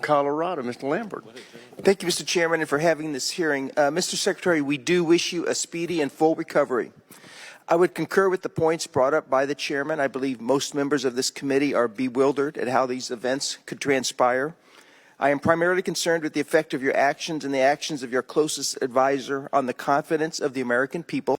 Colorado, Mr. Lambert. Thank you, Mr. Chairman, and for having this hearing. Mr. Secretary, we do wish you a speedy and full recovery. I would concur with the points brought up by the chairman. I believe most members of this committee are bewildered at how these events could transpire. I am primarily concerned with the effect of your actions and the actions of your closest advisor on the confidence of the American people.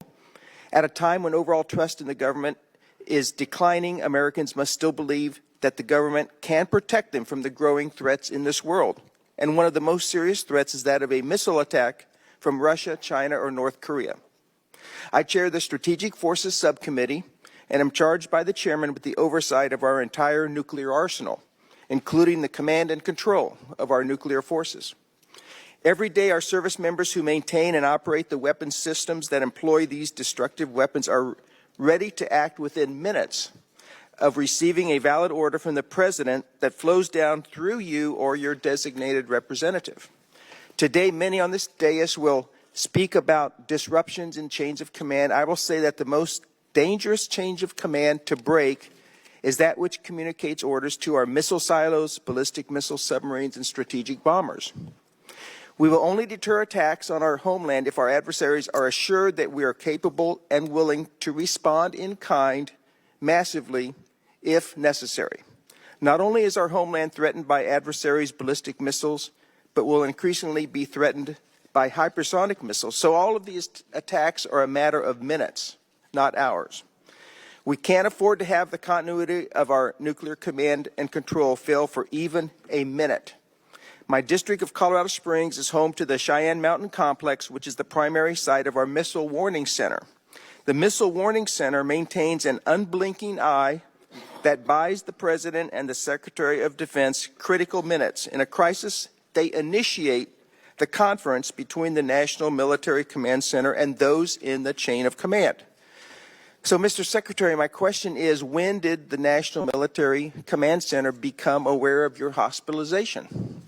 At a time when overall trust in the government is declining, Americans must still believe that the government can protect them from the growing threats in this world. And one of the most serious threats is that of a missile attack from Russia, China, or North Korea. I chair the Strategic Forces Subcommittee and am charged by the chairman with the oversight of our entire nuclear arsenal, including the command and control of our nuclear forces. Every day, our service members who maintain and operate the weapons systems that employ these destructive weapons are ready to act within minutes of receiving a valid order from the President that flows down through you or your designated representative. Today, many on this dais will speak about disruptions in chains of command. I will say that the most dangerous chain of command to break is that which communicates orders to our missile silos, ballistic missile submarines, and strategic bombers. We will only deter attacks on our homeland if our adversaries are assured that we are capable and willing to respond in kind, massively, if necessary. Not only is our homeland threatened by adversaries' ballistic missiles, but will increasingly be threatened by hypersonic missiles. So all of these attacks are a matter of minutes, not hours. We can't afford to have the continuity of our nuclear command and control fail for even a minute. My district of Colorado Springs is home to the Cheyenne Mountain Complex, which is the primary site of our Missile Warning Center. The Missile Warning Center maintains an unblinking eye that buys the President and the Secretary of Defense critical minutes. In a crisis, they initiate the conference between the National Military Command Center and those in the chain of command. So, Mr. Secretary, my question is, when did the National Military Command Center become aware of your hospitalization?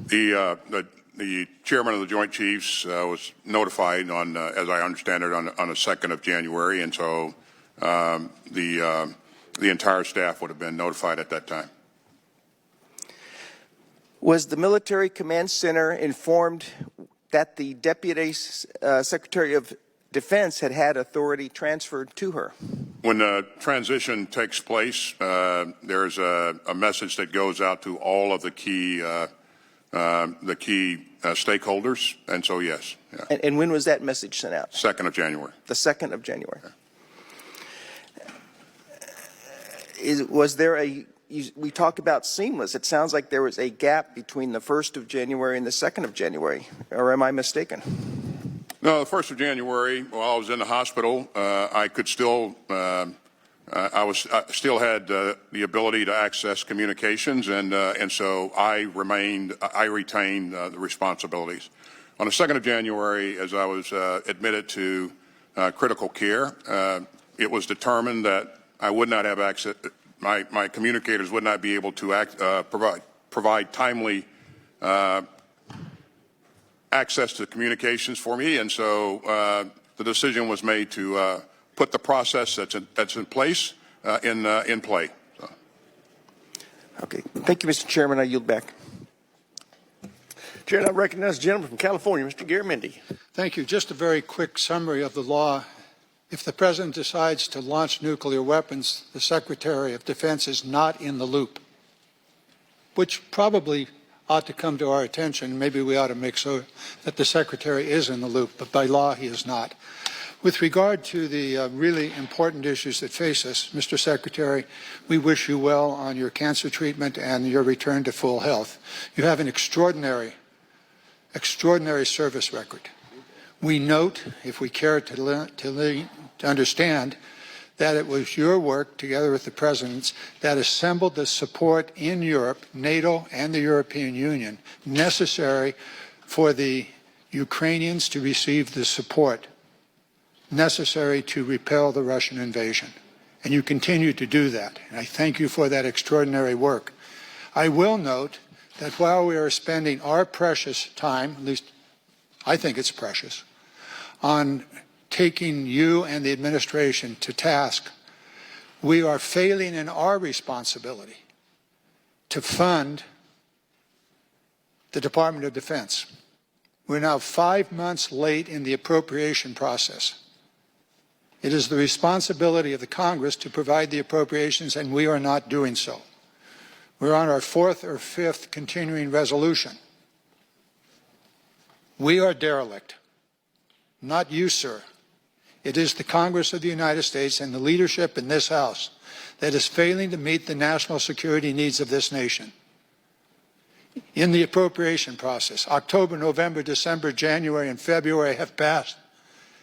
The chairman of the Joint Chiefs was notified on, as I understand it, on the 2nd of January, and so the entire staff would have been notified at that time. Was the Military Command Center informed that the Deputy Secretary of Defense had authority transferred to her? When the transition takes place, there's a message that goes out to all of the key stakeholders, and so yes. Yeah. And when was that message sent out? 2nd of January. The 2nd of January. Yeah. Was there we talk about seamless. It sounds like there was a gap between the 1st of January and the 2nd of January, or am I mistaken? No, the 1st of January, while I was in the hospital, I could still, I still had the ability to access communications, and so I retained the responsibilities. On the 2nd of January, as I was admitted to critical care, it was determined that I would not have access. My communicators would not be able to provide timely access to communications for me, and so the decision was made to put the process that's in place in play. So. Okay, thank you, Mr. Chairman. I yield back. Chair, I recognize the gentleman from California, Mr. Garamendi. Thank you. Just a very quick summary of the law. If the President decides to launch nuclear weapons, the Secretary of Defense is not in the loop, which probably ought to come to our attention. Maybe we ought to make sure that the Secretary is in the loop, but by law he is not. With regard to the really important issues that face us, Mr. Secretary, we wish you well on your cancer treatment and your return to full health. You have an extraordinary service record. We note, if we care to understand, that it was your work, together with the President's, that assembled the support in Europe, NATO and the European Union, necessary for the Ukrainians to receive the support necessary to repel the Russian invasion. And you continue to do that. And I thank you for that extraordinary work. I will note that while we are spending our precious time, at least I think it's precious, on taking you and the administration to task, we are failing in our responsibility to fund the Department of Defense. We're now 5 months late in the appropriation process. It is the responsibility of the Congress to provide the appropriations, and we are not doing so. We're on our 4th or 5th continuing resolution. We are derelict. Not you, sir. It is the Congress of the United States and the leadership in this House that is failing to meet the national security needs of this nation. In the appropriation process, October, November, December, January, and February have passed,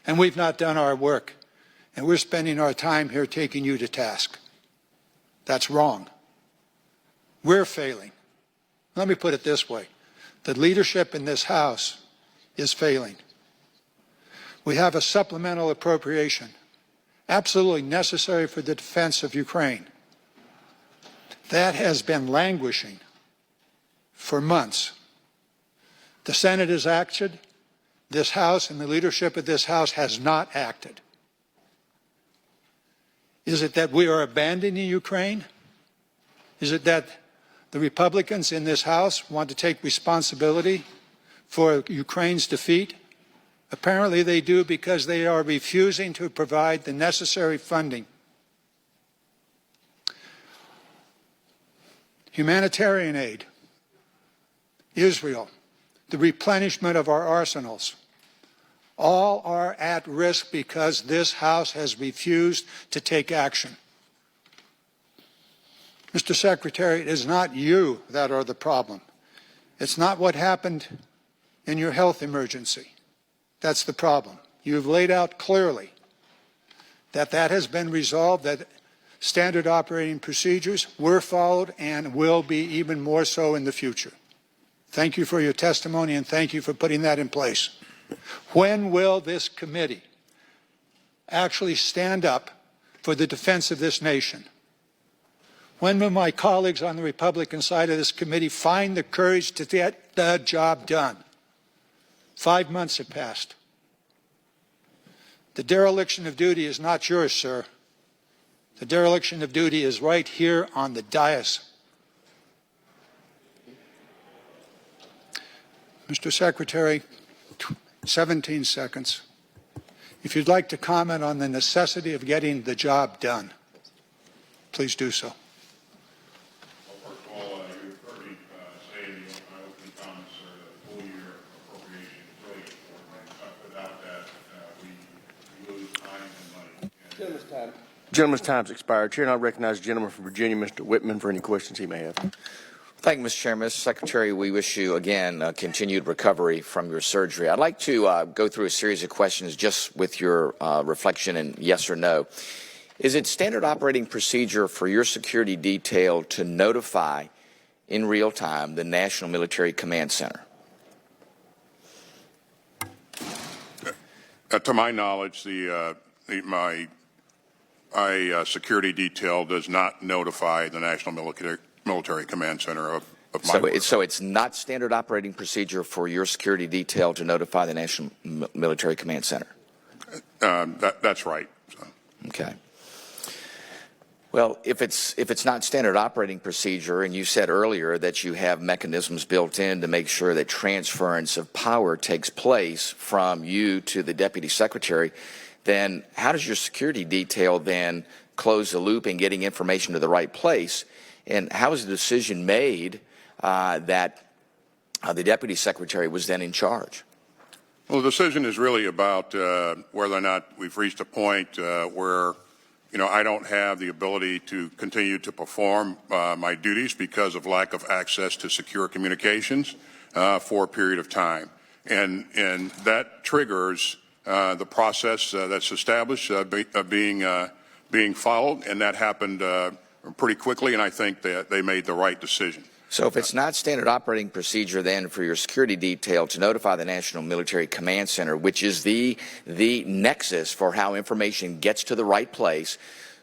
and we've not done our work. And we're spending our time here taking you to task. That's wrong. We're failing. Let me put it this way. The leadership in this House is failing. We have a supplemental appropriation, absolutely necessary for the defense of Ukraine. That has been languishing for months. The Senate has acted. This House and the leadership of this House has not acted. Is it that we are abandoning Ukraine? Is it that the Republicans in this House want to take responsibility for Ukraine's defeat? Apparently they do, because they are refusing to provide the necessary funding. Humanitarian aid, Israel, the replenishment of our arsenals, all are at risk because this House has refused to take action. Mr. Secretary, it is not you that are the problem. It's not what happened in your health emergency. That's the problem. You've laid out clearly that that has been resolved, that standard operating procedures were followed and will be even more so in the future. Thank you for your testimony, and thank you for putting that in place. When will this committee actually stand up for the defense of this nation? When will my colleagues on the Republican side of this committee find the courage to get the job done? 5 months have passed. The dereliction of duty is not yours, sir. The dereliction of duty is right here on the dais. Mr. Secretary, 17 seconds. If you'd like to comment on the necessity of getting the job done, please do so. Gentleman's time's expired. Chair, and I recognize the gentleman from Virginia, Mr. Whitman, for any questions he may have. Thank you, Mr. Chairman. Mr. Secretary, we wish you, again, continued recovery from your surgery. I'd like to go through a series of questions just with your reflection and yes or no. Is it standard operating procedure for your security detail to notify in real time the National Military Command Center? To my knowledge, my security detail does not notify the National Military Command Center of my work. So it's not standard operating procedure for your security detail to notify the National Military Command Center? That's right. So. Okay. Well, if it's not standard operating procedure, and you said earlier that you have mechanisms built in to make sure that transference of power takes place from you to the Deputy Secretary, then how does your security detail then close the loop in getting information to the right place? And how is the decision made that the Deputy Secretary was then in charge? Well, the decision is really about whether or not we've reached a point where, I don't have the ability to continue to perform my duties because of lack of access to secure communications for a period of time. And that triggers the process that's established being followed, and that happened pretty quickly, and I think that they made the right decision. So if it's not standard operating procedure then for your security detail to notify the National Military Command Center, which is the nexus for how information gets to the right place,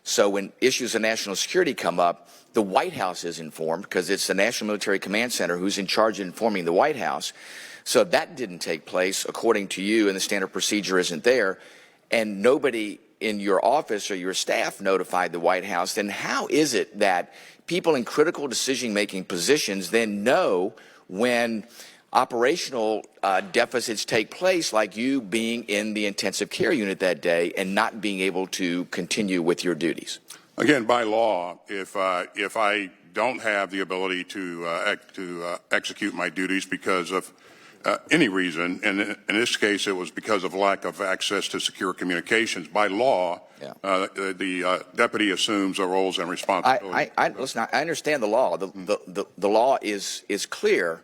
so when issues of national security come up, the White House is informed because it's the National Military Command Center who's in charge of informing the White House. So that didn't take place according to you, and the standard procedure isn't there, and nobody in your office or your staff notified the White House, then how is it that people in critical decision-making positions then know when operational deficits take place, like you being in the intensive care unit that day and not being able to continue with your duties? Again, by law, if I don't have the ability to execute my duties because of any reason, and in this case it was because of lack of access to secure communications, by law, the deputy assumes the roles and responsibilities. Listen, I understand the law. The law is clear.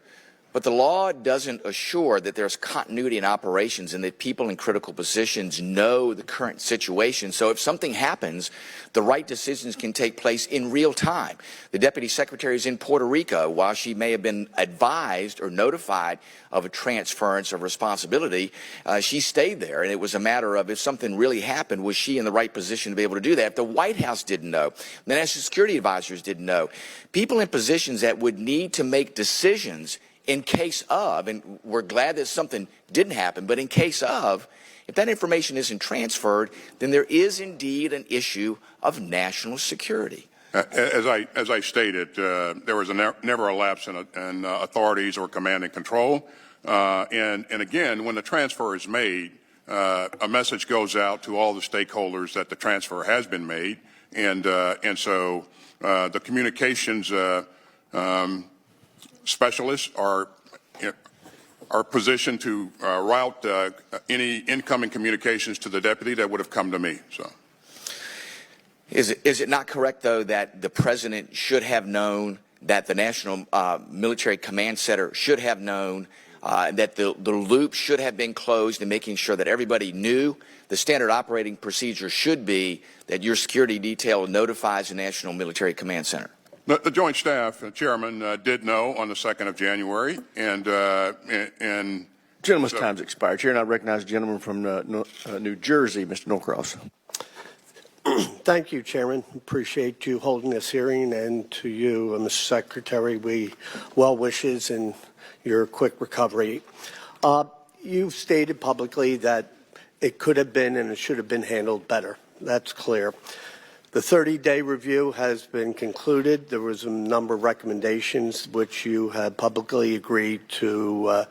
But the law doesn't assure that there's continuity in operations and that people in critical positions know the current situation. So if something happens, the right decisions can take place in real time. The Deputy Secretary is in Puerto Rico. While she may have been advised or notified of a transference of responsibility, she stayed there. And it was a matter of if something really happened, was she in the right position to be able to do that? If the White House didn't know, the National Security Advisors didn't know, people in positions that would need to make decisions in case of, and we're glad that something didn't happen, but in case of, if that information isn't transferred, then there is indeed an issue of national security. As I stated, there was never a lapse in authorities or command and control. And again, when the transfer is made, a message goes out to all the stakeholders that the transfer has been made, and so the communications specialists are positioned to route any incoming communications to the deputy that would have come to me. So, is it not correct though that the president should have known, that the National Military Command Center should have known, that the loop should have been closed, and making sure that everybody knew? The standard operating procedure should be that your security detail notifies the National Military Command Center. The Joint Staff Chairman did know on the 2nd of January, and Gentleman's time's expired. Chair, and I recognize the gentleman from New Jersey, Mr. Norcross. Thank you, Chairman. Appreciate you holding this hearing, and to you, Mr. Secretary, we well wishes in your quick recovery. You've stated publicly that it could have been and it should have been handled better. That's clear. The 30-day review has been concluded. There was a number of recommendations which you have publicly agreed to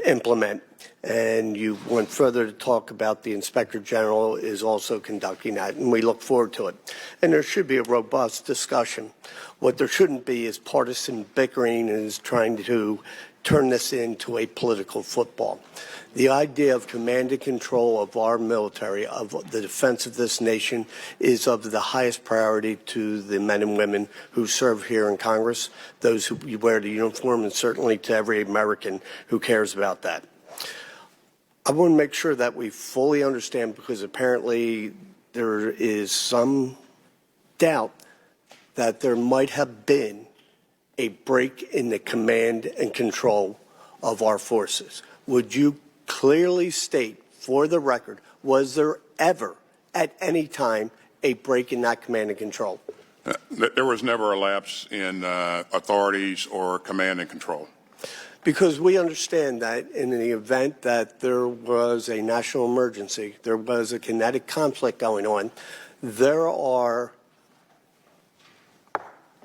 implement, and you went further to talk about the Inspector General is also conducting that, and we look forward to it. And there should be a robust discussion. What there shouldn't be is partisan bickering and is trying to turn this into a political football. The idea of command and control of our military, of the defense of this nation, is of the highest priority to the men and women who serve here in Congress, those who wear the uniform, and certainly to every American who cares about that. I want to make sure that we fully understand, because apparently there is some doubt that there might have been a break in the command and control of our forces. Would you clearly state, for the record, was there ever at any time a break in that command and control? There was never a lapse in authorities or command and control. Because we understand that in the event that there was a national emergency, there was a kinetic conflict going on, there are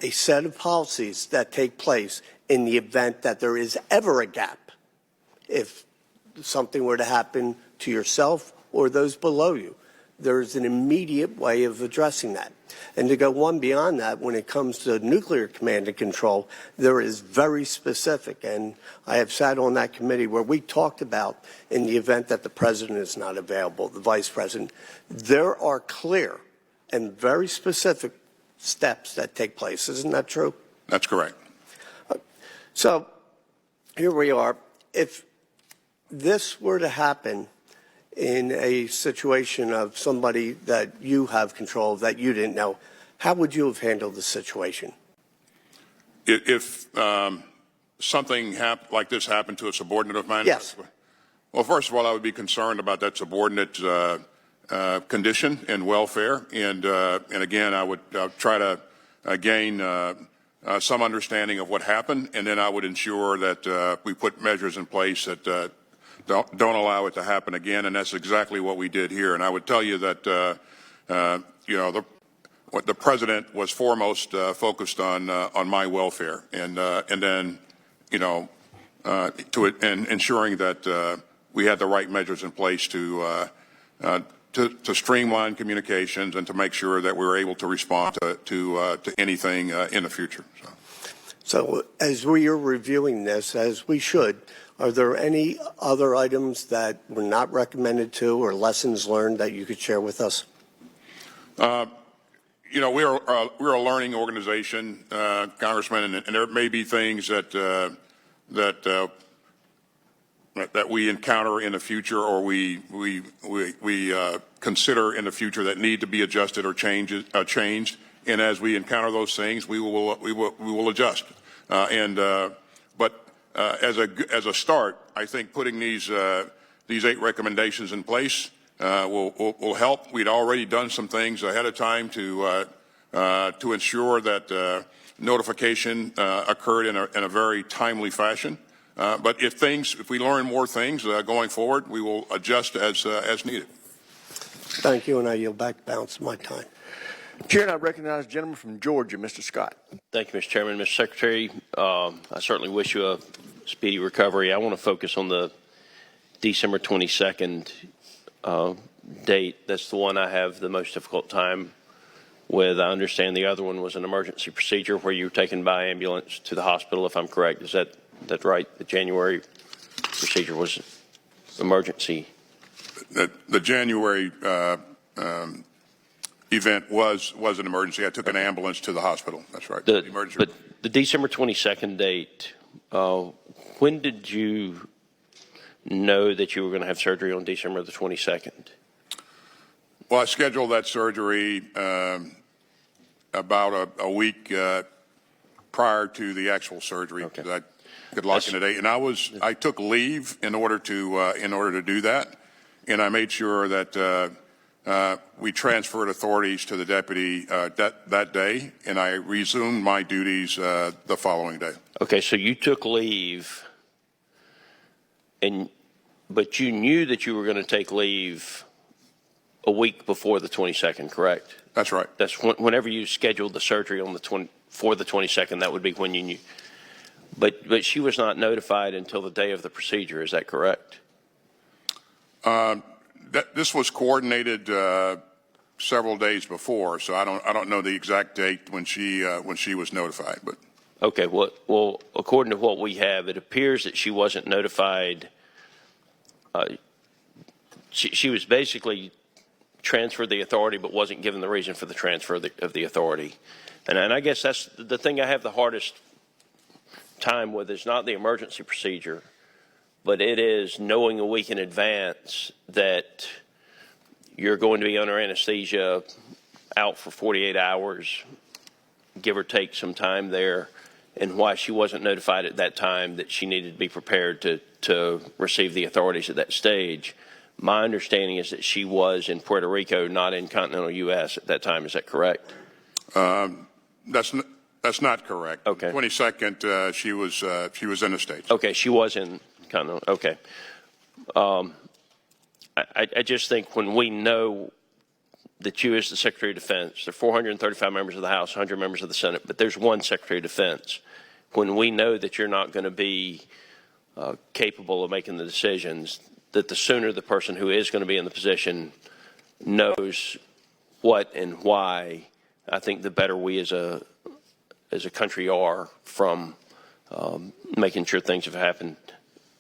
a set of policies that take place in the event that there is ever a gap. If something were to happen to yourself or those below you, there's an immediate way of addressing that. And to go one beyond that, when it comes to nuclear command and control, there is very specific. And I have sat on that committee where we talked about, in the event that the president is not available, the vice president, there are clear and very specific steps that take place. Isn't that true? That's correct. So here we are. If this were to happen in a situation of somebody that you have control of that you didn't know, how would you have handled the situation? If something like this happened to a subordinate of mine? Yes. Well, first of all, I would be concerned about that subordinate's condition and welfare, and again, I would try to gain some understanding of what happened, and then I would ensure that we put measures in place that don't allow it to happen again, and that's exactly what we did here. And I would tell you that what the president was foremost focused on my welfare, and then and ensuring that we had the right measures in place to streamline communications and to make sure that we were able to respond to anything in the future. So as we are reviewing this, as we should, are there any other items that were not recommended to or lessons learned that you could share with us? We're a learning organization, Congressman, and there may be things that we encounter in the future, or we consider in the future that need to be adjusted or changed. And as we encounter those things, we will adjust. But as a start, I think putting these 8 recommendations in place will help. We'd already done some things ahead of time to ensure that notification occurred in a very timely fashion. But if we learn more things going forward, we will adjust as needed. Thank you, and I yield back the balance of my time. Chair, I recognize the gentleman from Georgia, Mr. Scott. Thank you, Mr. Chairman. Mr. Secretary, I certainly wish you a speedy recovery. I want to focus on the December 22nd date. That's the one I have the most difficult time with. I understand the other one was an emergency procedure where you were taken by ambulance to the hospital, if I'm correct. Is that right? The January procedure was emergency. The January event was an emergency. I took an ambulance to the hospital. That's right. But the December 22nd date, when did you know that you were going to have surgery on December the 22nd? Well, I scheduled that surgery about a week prior to the actual surgery, because I could lock in a date. And I took leave in order to do that, and I made sure that we transferred authorities to the deputy that day, and I resumed my duties the following day. Okay, so you took leave, but you knew that you were going to take leave a week before the 22nd, correct? That's right. That's whenever you scheduled the surgery on for the 22nd. That would be when you knew. But she was not notified until the day of the procedure. Is that correct? This was coordinated several days before, so I don't know the exact date when she was notified. But okay, well, according to what we have, it appears that she wasn't notified. She was basically transferred the authority, but wasn't given the reason for the transfer of the authority. And I guess that's the thing I have the hardest time with, is not the emergency procedure, but it is knowing a week in advance that you're going to be under anesthesia, out for 48 hours, give or take some time there, and why she wasn't notified at that time that she needed to be prepared to receive the authorities at that stage. My understanding is that she was in Puerto Rico, not in continental U.S. at that time. Is that correct? That's not correct. Okay. 22nd, she was in the States. Okay, she was in continental. Okay. I just think when we know that you, as the Secretary of Defense, there are 435 members of the House, 100 members of the Senate, but there's one Secretary of Defense. When we know that you're not going to be capable of making the decisions, that the sooner the person who is going to be in the position knows what and why, I think the better we as a country are from making sure things have happened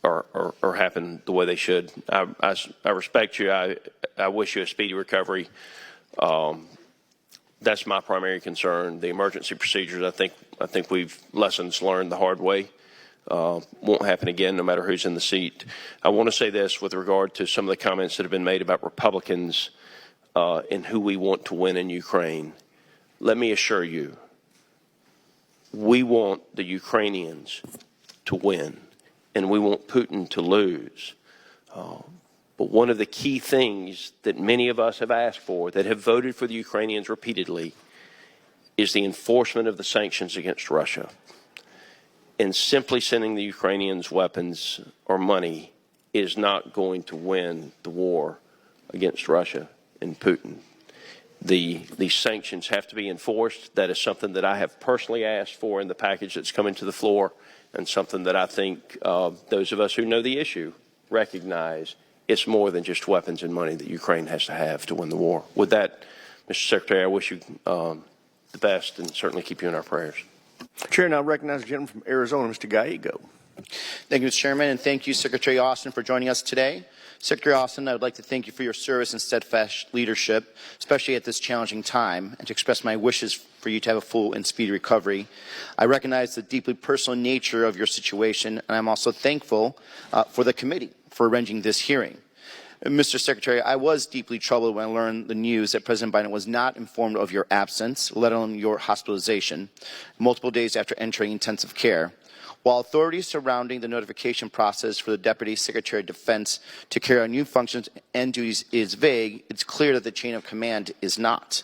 or happen the way they should. I respect you. I wish you a speedy recovery. That's my primary concern. The emergency procedures, I think we've lessons learned the hard way. Won't happen again, no matter who's in the seat. I want to say this with regard to some of the comments that have been made about Republicans and who we want to win in Ukraine. Let me assure you, we want the Ukrainians to win, and we want Putin to lose. But one of the key things that many of us have asked for, that have voted for the Ukrainians repeatedly, is the enforcement of the sanctions against Russia. And simply sending the Ukrainians weapons or money is not going to win the war against Russia and Putin. The sanctions have to be enforced. That is something that I have personally asked for in the package that's coming to the floor, and something that I think those of us who know the issue recognize it's more than just weapons and money that Ukraine has to have to win the war. With that, Mr. Secretary, I wish you the best and certainly keep you in our prayers. Chair now recognizes the gentleman from Arizona, Mr. Gallego. Thank you, Mr. Chairman, and thank you, Secretary Austin, for joining us today. Secretary Austin, I would like to thank you for your service and steadfast leadership, especially at this challenging time, and to express my wishes for you to have a full and speedy recovery. I recognize the deeply personal nature of your situation, and I'm also thankful for the committee for arranging this hearing. Mr. Secretary, I was deeply troubled when I learned the news that President Biden was not informed of your absence, let alone your hospitalization, multiple days after entering intensive care. While authorities surrounding the notification process for the Deputy Secretary of Defense to carry out new functions and duties is vague, it's clear that the chain of command is not.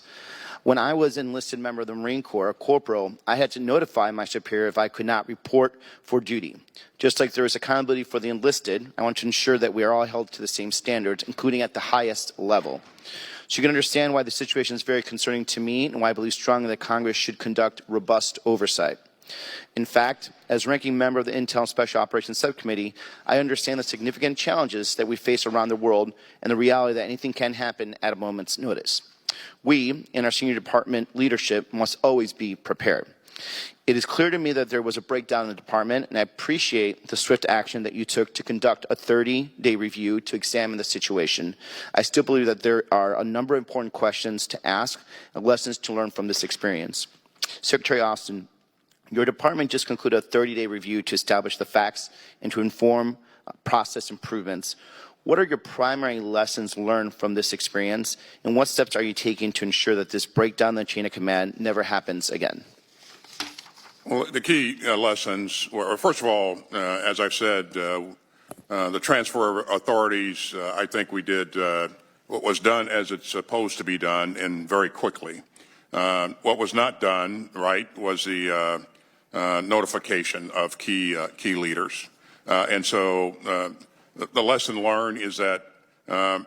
When I was an enlisted member of the Marine Corps, a corporal, I had to notify my superior if I could not report for duty. Just like there is accountability for the enlisted, I want to ensure that we are all held to the same standards, including at the highest level. So you can understand why the situation is very concerning to me and why I believe strongly that Congress should conduct robust oversight. In fact, as ranking member of the Intel and Special Operations Subcommittee, I understand the significant challenges that we face around the world and the reality that anything can happen at a moment's notice. We, in our senior department leadership, must always be prepared. It is clear to me that there was a breakdown in the department, and I appreciate the swift action that you took to conduct a 30-day review to examine the situation. I still believe that there are a number of important questions to ask and lessons to learn from this experience. Secretary Austin, your department just concluded a 30-day review to establish the facts and to inform process improvements. What are your primary lessons learned from this experience, and what steps are you taking to ensure that this breakdown in the chain of command never happens again? Well, the key lessons were, first of all, as I've said, the transfer of authorities, I think we did what was done as it's supposed to be done and very quickly. What was not done right was the notification of key leaders. And so the lesson learned is that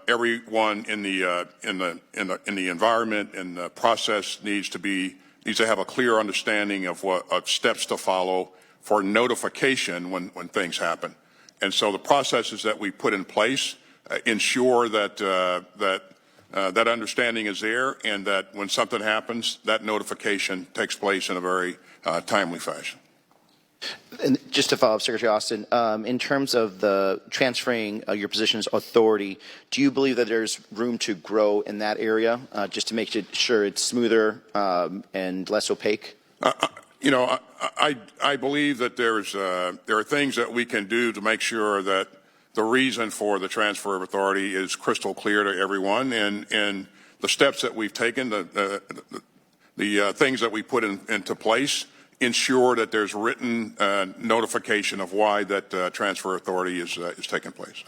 everyone in the environment and the process needs to have a clear understanding of what steps to follow for notification when things happen. And so the processes that we put in place ensure that that understanding is there, and that when something happens, that notification takes place in a very timely fashion. And just to follow up, Secretary Austin, in terms of the transferring your position as authority, do you believe that there's room to grow in that area, just to make sure it's smoother and less opaque? You know, I believe that there are things that we can do to make sure that the reason for the transfer of authority is crystal clear to everyone, and the steps that we've taken, the things that we put into place, ensure that there's written notification of why that transfer authority is taking place.